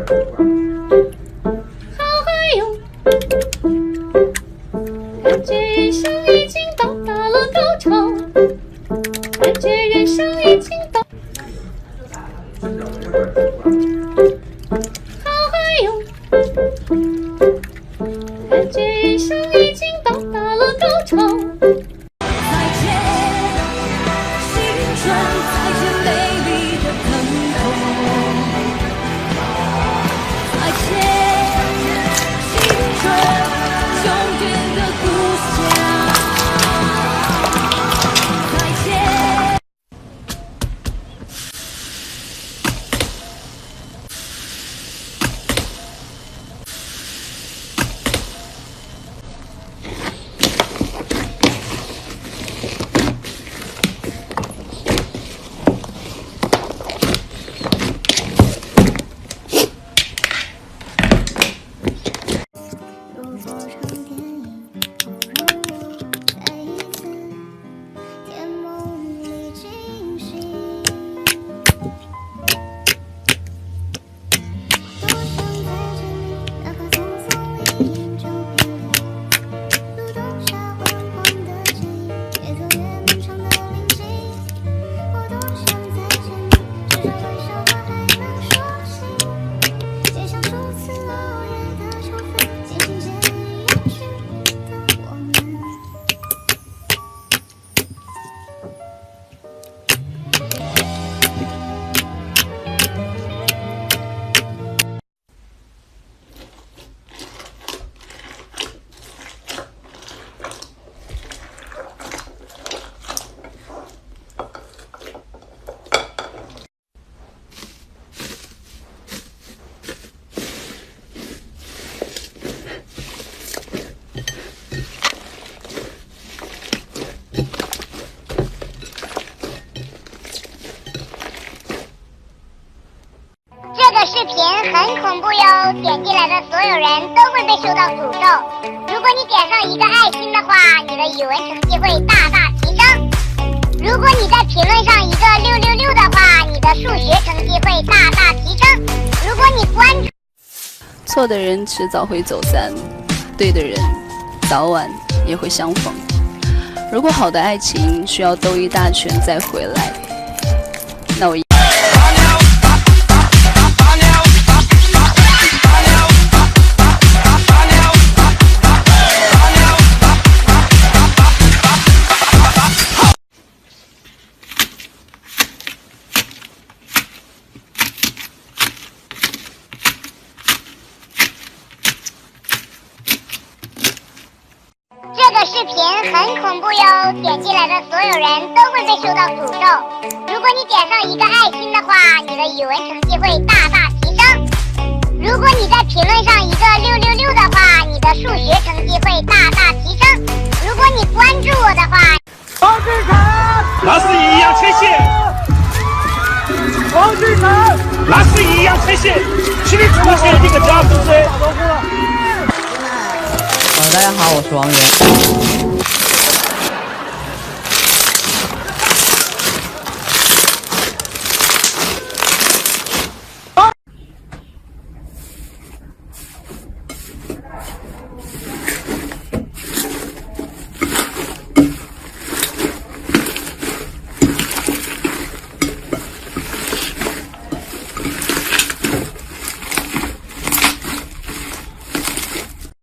好嗨哟！感觉人生已经到达了高潮，感觉人生已经到，好嗨哟！感觉人生已经到达了高潮。视频很恐怖哟，点进来的所有人都会被受到诅咒。如果你点上一个爱心的话，你的语文成绩会大大提升。如果你在评论上一个666的话，你的数学成绩会大大提升。如果你关注，错的人迟早会走散，对的人早晚也会相逢。如果好的爱情需要兜一大圈再回来，那我这个视频很恐怖哟，点进来的所有人都会被受到诅咒。如果你点上一个爱心的话，你的语文成绩会大大提升。如果你在评论上一个666的话，你的数学成绩会大大提升。如果你关注我的话，王俊凯，那是易烊千玺。王俊凯，那是易烊千玺，请你出现你个假主持。大家好，我是王源。